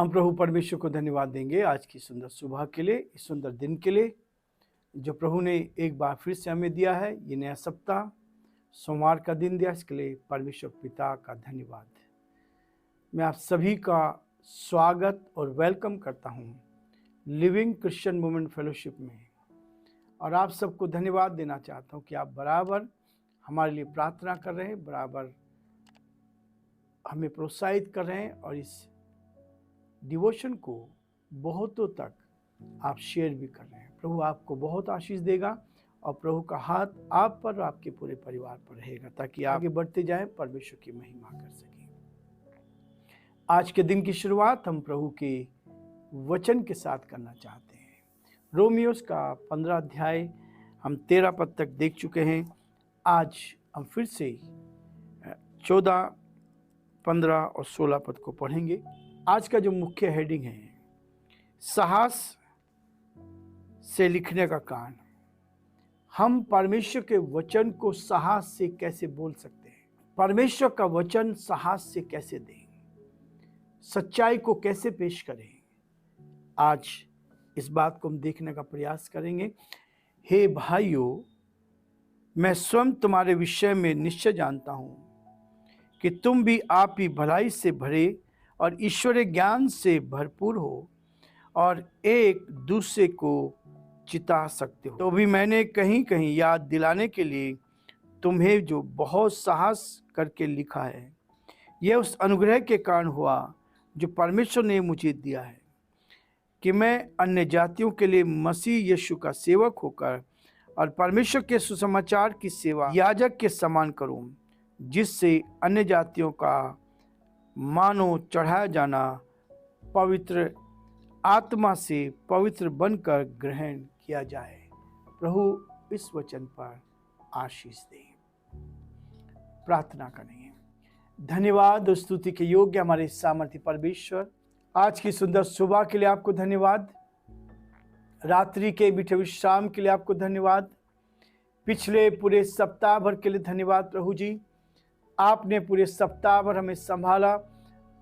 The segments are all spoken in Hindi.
हम प्रभु परमेश्वर को धन्यवाद देंगे आज की सुंदर सुबह के लिए, इस सुंदर दिन के लिए जो प्रभु ने एक बार फिर से हमें दिया है। ये नया सप्ताह सोमवार का दिन दिया, इसके लिए परमेश्वर पिता का धन्यवाद। मैं आप सभी का स्वागत और वेलकम करता हूँ लिविंग क्रिश्चियन मूवमेंट फेलोशिप में, और आप सबको धन्यवाद देना चाहता हूँ कि आप बराबर हमारे लिए प्रार्थना कर रहे हैं, बराबर हमें प्रोत्साहित कर रहे हैं, और इस डिवोशन को बहुतों तक आप शेयर भी कर रहे हैं। प्रभु आपको बहुत आशीष देगा और प्रभु का हाथ आप पर और आपके पूरे परिवार पर रहेगा, ताकि आगे बढ़ते जाएं, परमेश्वर की महिमा कर सकें। आज के दिन की शुरुआत हम प्रभु के वचन के साथ करना चाहते हैं। रोमियोस का 15 अध्याय हम 13 पद तक देख चुके हैं। आज हम फिर से 14, 15 और 16 पद को पढ़ेंगे। आज का जो मुख्य हेडिंग है, साहस से लिखने का कारण। हम परमेश्वर के वचन को साहस से कैसे बोल सकते हैं? परमेश्वर का वचन साहस से कैसे दें? सच्चाई को कैसे पेश करें? आज इस बात को हम देखने का प्रयास करेंगे। हे भाइयों, मैं स्वयं तुम्हारे विषय में निश्चय जानता हूं कि तुम भी आप ही भलाई से भरे और ईश्वरीय ज्ञान से भरपूर हो और एक दूसरे को चिता सकते हो। तो भी मैंने कहीं कहीं याद दिलाने के लिए तुम्हें जो बहुत साहस करके लिखा है, यह उस अनुग्रह के कारण हुआ जो परमेश्वर ने मुझे दिया है कि मैं अन्य जातियों के लिए मसीह यीशु का सेवक होकर और परमेश्वर के सुसमाचार की सेवा याजक के समान करूं, जिससे अन्य जातियों का मानो चढ़ाया जाना पवित्र आत्मा से पवित्र बनकर ग्रहण किया जाए। प्रभु इस वचन पर आशीष दे। प्रार्थना करेंगे। धन्यवाद और स्तुति के योग्य हमारे सामर्थ्य परमेश्वर, आज की सुंदर सुबह के लिए आपको धन्यवाद, रात्रि के मीठे विश्राम के लिए आपको धन्यवाद, पिछले पूरे सप्ताह भर के लिए धन्यवाद। प्रभु जी, आपने पूरे सप्ताह भर हमें संभाला,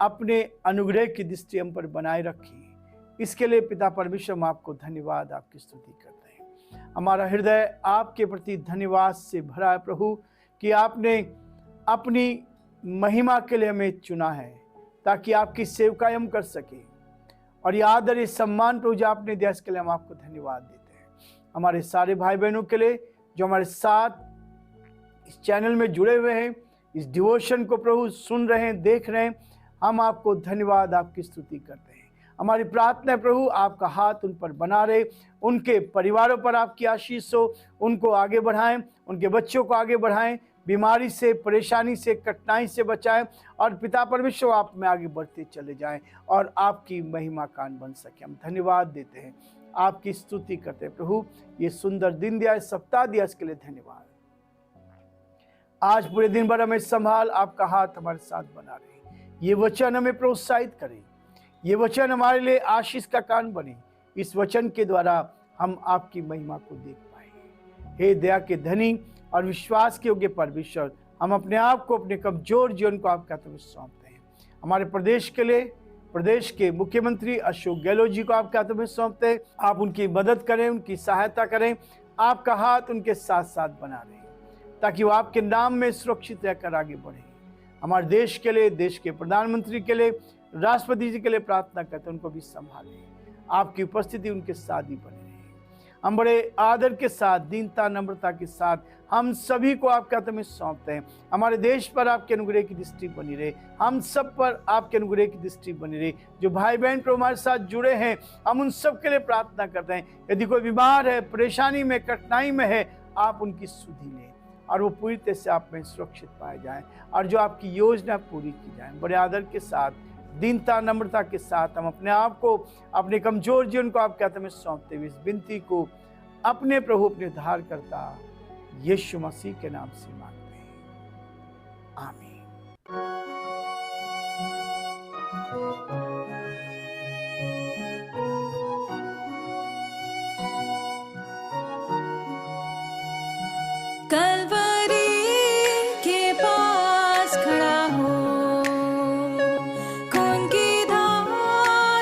अपने अनुग्रह की दृष्टि हम पर बनाए रखी। इसके लिए पिता परमेश्वर हम आपको धन्यवाद, आपकी स्तुति करते हैं। हमारा हृदय आपके प्रति धन्यवाद से भरा है प्रभु, कि आपने अपनी महिमा के लिए हमें चुना है, ताकि आपकी सेवकाई हम कर सके। और ये आदर, ये सम्मान प्रभु जो आपने दिया, इसके लिए हम आपको धन्यवाद देते हैं। हमारे सारे भाई बहनों के लिए जो हमारे साथ इस चैनल में जुड़े हुए हैं, इस डिवोशन को प्रभु सुन रहे हैं, देख रहे हैं, हम आपको धन्यवाद, आपकी स्तुति करते हैं। हमारी प्रार्थना है प्रभु, आपका हाथ उन पर बना रहे, उनके परिवारों पर आपकी आशीष हो, उनको आगे बढ़ाएं, उनके बच्चों को आगे बढ़ाएं, बीमारी से, परेशानी से, कठिनाई से बचाएं, और पिता परमेश्वर आप में आगे बढ़ते चले जाएं और आपकी महिमा कान बन सके। हम धन्यवाद देते हैं, आपकी स्तुति करते हैं प्रभु। ये सुंदर दिन दिया, सप्ताह दिया, इसके लिए धन्यवाद। आज पूरे दिन भर हमें संभाल, आपका हाथ हमारे साथ बना रहे। ये वचन हमें प्रोत्साहित करे, ये वचन हमारे लिए आशीष का कारण बने। इस वचन के द्वारा हम आपकी महिमा को देख पाए। हे दया के धनी और विश्वास के योग्य परमेश्वर, हम अपने आप को, अपने कमजोर जीवन को आपके हाथों में सौंपते हैं। हमारे प्रदेश के लिए, प्रदेश के मुख्यमंत्री अशोक गहलोत जी को आपके हाथों में सौंपते हैं। आप उनकी मदद करें, उनकी सहायता करें, आपका हाथ उनके साथ साथ बना रहे, ताकि वो आपके नाम में सुरक्षित रहकर आगे बढ़े। हमारे देश के लिए, देश के प्रधानमंत्री के लिए, राष्ट्रपति जी के लिए प्रार्थना करते हैं, उनको भी संभालें, आपकी उपस्थिति उनके साथ ही बने रहे। हम बड़े आदर के साथ, दीनता, नम्रता के साथ हम सभी को आपके हाथ में सौंपते हैं। हमारे देश पर आपके अनुग्रह की दृष्टि बनी रहे, हम सब पर आपके अनुग्रह की दृष्टि बनी रहे। जो भाई बहन पर हमारे साथ जुड़े हैं, हम उन सब के लिए प्रार्थना करते हैं। यदि कोई बीमार है, परेशानी में, कठिनाई में है, आप उनकी सुधि लें और वो पूरी तरह से आप में सुरक्षित पाए जाएं, और जो आपकी योजना पूरी की जाए। बड़े आदर के साथ, दीनता, नम्रता के साथ हम अपने आप को, अपने कमजोर जीवन को आपके हाथ में सौंपते हुए इस विनती को अपने प्रभु, अपने उद्धारकर्ता यीशु मसीह के नाम से मांगते हैं, आमीन। कलवरी के पास खड़ा हो, खून की धार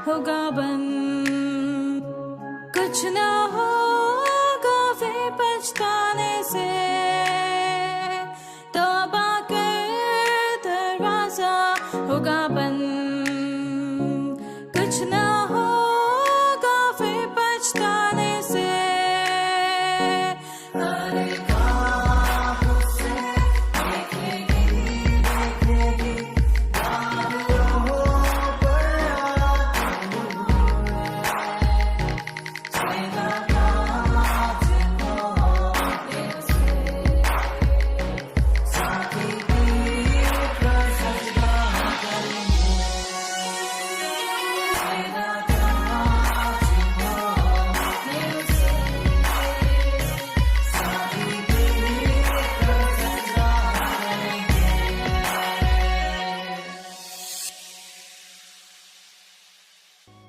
होगा बंद, कुछ ना होगा फिर पछताने से, तौबा कर दरवाजा होगा बंद, कुछ ना होगा फिर पछताने से।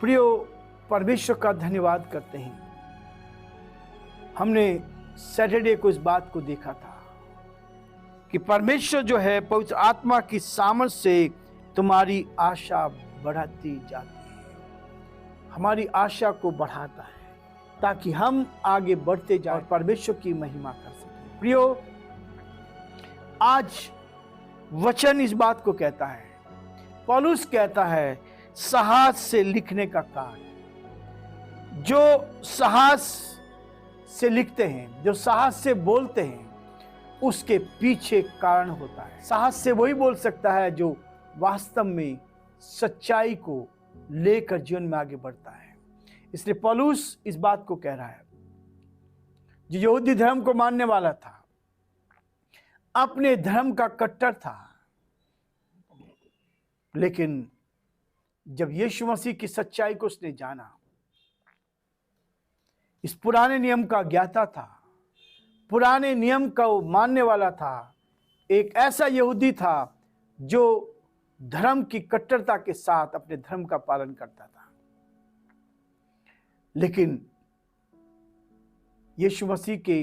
प्रियो, परमेश्वर का धन्यवाद करते हैं। हमने सैटरडे को इस बात को देखा था कि परमेश्वर जो है पवित्र आत्मा की सामर्थ्य से तुम्हारी आशा बढ़ाती जाती है, हमारी आशा को बढ़ाता है ताकि हम आगे बढ़ते जाएं और परमेश्वर की महिमा कर सकें। प्रियो, आज वचन इस बात को कहता है, पौलुस कहता है साहस से लिखने का कार्य। जो साहस से लिखते हैं, जो साहस से बोलते हैं, उसके पीछे कारण होता है। साहस से वही बोल सकता है जो वास्तव में सच्चाई को लेकर जीवन में आगे बढ़ता है। इसलिए पौलुस इस बात को कह रहा है, जो यहूदी धर्म को मानने वाला था, अपने धर्म का कट्टर था, लेकिन जब यीशु मसीह की सच्चाई को उसने जाना, इस पुराने नियम का ज्ञाता था, पुराने नियम का वो मानने वाला था, एक ऐसा यहूदी था जो धर्म की कट्टरता के साथ अपने धर्म का पालन करता था। लेकिन यीशु मसीह के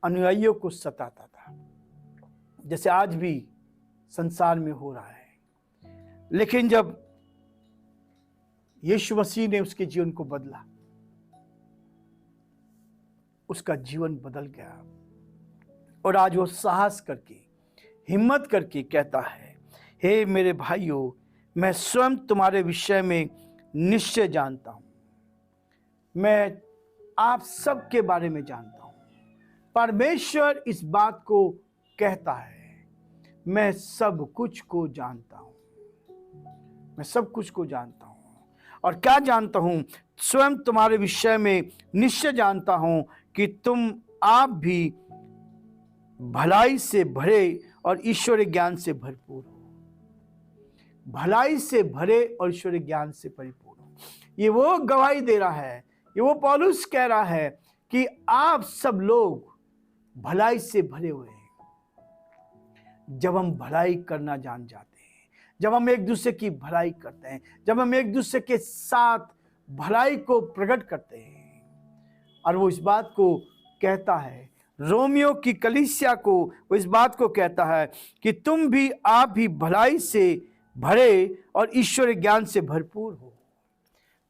अनुयायियों को सताता था, जैसे आज भी संसार में हो रहा है। लेकिन जब यीशु मसीह ने उसके जीवन को बदला, उसका जीवन बदल गया और आज वो साहस करके, हिम्मत करके कहता है, हे मेरे भाइयों, मैं स्वयं तुम्हारे विषय में निश्चय जानता हूं, मैं आप सब के बारे में जानता हूं। परमेश्वर इस बात को कहता है, मैं सब कुछ को जानता हूं, मैं सब कुछ को जानता हूं। और क्या जानता हूं? स्वयं तुम्हारे विषय में निश्चय जानता हूं कि तुम आप भी भलाई से भरे और ईश्वरीय ज्ञान से भरपूर हो। भलाई से भरे और ईश्वरीय ज्ञान से परिपूर्ण हो। ये वो गवाही दे रहा है, ये वो पौलुस कह रहा है कि आप सब लोग भलाई से भरे हुए हैं। जब हम भलाई करना जान जाते हैं, जब हम एक दूसरे की भलाई करते हैं, जब हम एक दूसरे के साथ भलाई को प्रकट करते हैं, और वो इस बात को कहता है, रोमियो की कलीसिया को वो इस बात को कहता है कि तुम भी, आप भी भलाई से भरे और ईश्वरीय ज्ञान से भरपूर हो।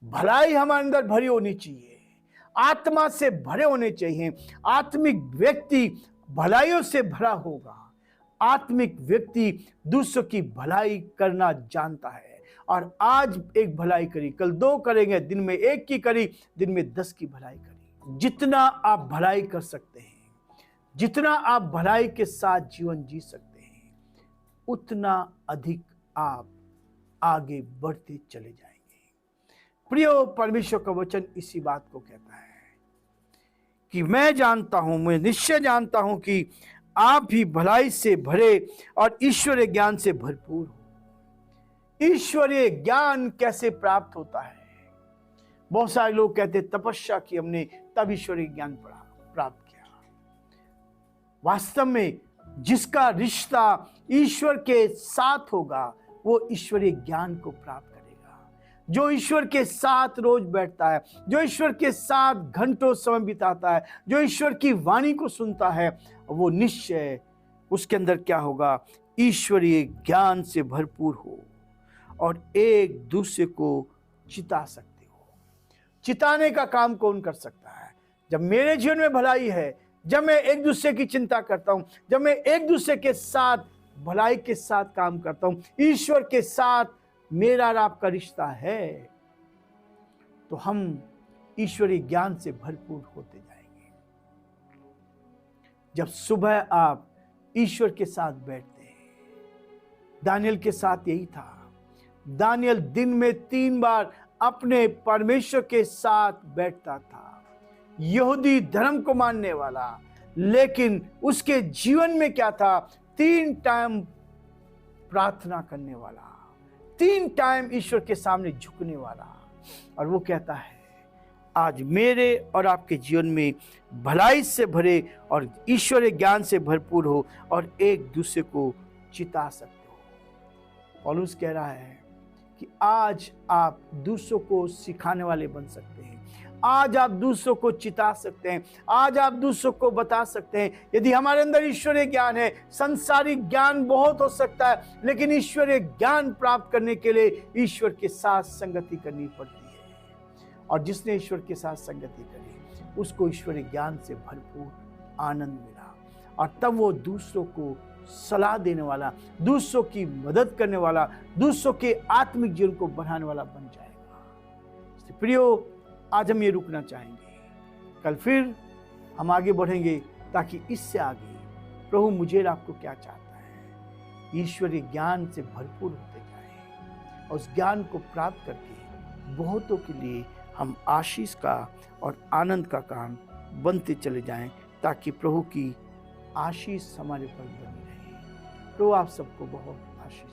भलाई हमारे अंदर भरी होनी चाहिए, आत्मा से भरे होने चाहिए। आत्मिक व्यक्ति भलाइयों से भरा होगा। आत्मिक व्यक्ति दूसरों की भलाई करना जानता है, और आज एक भलाई करी, कल 2 करेंगे, दिन में 1 की करी, दिन में 10 की भलाई करी। जितना आप भलाई कर सकते हैं, जितना आप भलाई के साथ जीवन जी सकते हैं, उतना अधिक आप आगे बढ़ते चले जाएंगे। प्रियो, परमेश्वर का वचन इसी बात को कहता है कि मैं जानता हूं, मैं निश्चय जानता हूं कि आप भी भलाई से भरे और ईश्वरीय ज्ञान से भरपूर हो। ईश्वरीय ज्ञान कैसे प्राप्त होता है? बहुत सारे लोग कहते तपस्या की हमने तब ईश्वरीय ज्ञान प्राप्त किया। वास्तव में जिसका रिश्ता ईश्वर के साथ होगा वो ईश्वरीय ज्ञान को प्राप्त करेगा। जो ईश्वर के साथ रोज बैठता है, जो ईश्वर के साथ घंटों समय बिताता है, जो ईश्वर की वाणी को सुनता है, वो निश्चय उसके अंदर क्या होगा? ईश्वरीय ज्ञान से भरपूर हो और एक दूसरे को चिता सकते हो। चिताने का काम कौन कर सकता है? जब मेरे जीवन में भलाई है, जब मैं एक दूसरे की चिंता करता हूं, जब मैं एक दूसरे के साथ भलाई के साथ काम करता हूं, ईश्वर के साथ मेरा और आपका रिश्ता है, तो हम ईश्वरीय ज्ञान से भरपूर होते जाएंगे। जब सुबह आप ईश्वर के साथ बैठते हैं, दानियल के साथ यही था। दानियल दिन में 3 बार अपने परमेश्वर के साथ बैठता था। यहूदी धर्म को मानने वाला, लेकिन उसके जीवन में क्या था? 3 टाइम प्रार्थना करने वाला, 3 टाइम ईश्वर के सामने झुकने वाला। और वो कहता है, आज मेरे और आपके जीवन में भलाई से भरे और ईश्वरीय ज्ञान से भरपूर हो और एक दूसरे को चिता सकते हो। पौलुस कह रहा है कि आज आप दूसरों को सिखाने वाले बन सकते हैं, आज आप दूसरों को चिता सकते हैं, आज आप दूसरों को बता सकते हैं। यदि हमारे अंदर ईश्वरीय ज्ञान है, संसारिक ज्ञान बहुत हो सकता है, लेकिन ईश्वरीय ज्ञान प्राप्त करने के लिए ईश्वर के साथ संगति करनी पड़ती है। और जिसने ईश्वर के साथ संगति करी, उसको ईश्वरीय ज्ञान से भरपूर आनंद मिला, और तब वो दूसरों को सलाह देने वाला, दूसरों की मदद करने वाला, दूसरों के आत्मिक जीवन को बढ़ाने वाला बन जाएगा। प्रियो, आज हम ये रुकना चाहेंगे, कल फिर हम आगे बढ़ेंगे, ताकि इससे आगे प्रभु मुझे और आपको क्या चाहता है, ईश्वरीय ज्ञान से भरपूर होते जाएं और उस ज्ञान को प्राप्त करके बहुतों के लिए हम आशीष का और आनंद का कारण बनते चले जाएं, ताकि प्रभु की आशीष हमारे पर बनी रहे। प्रभु आप सबको बहुत आशीष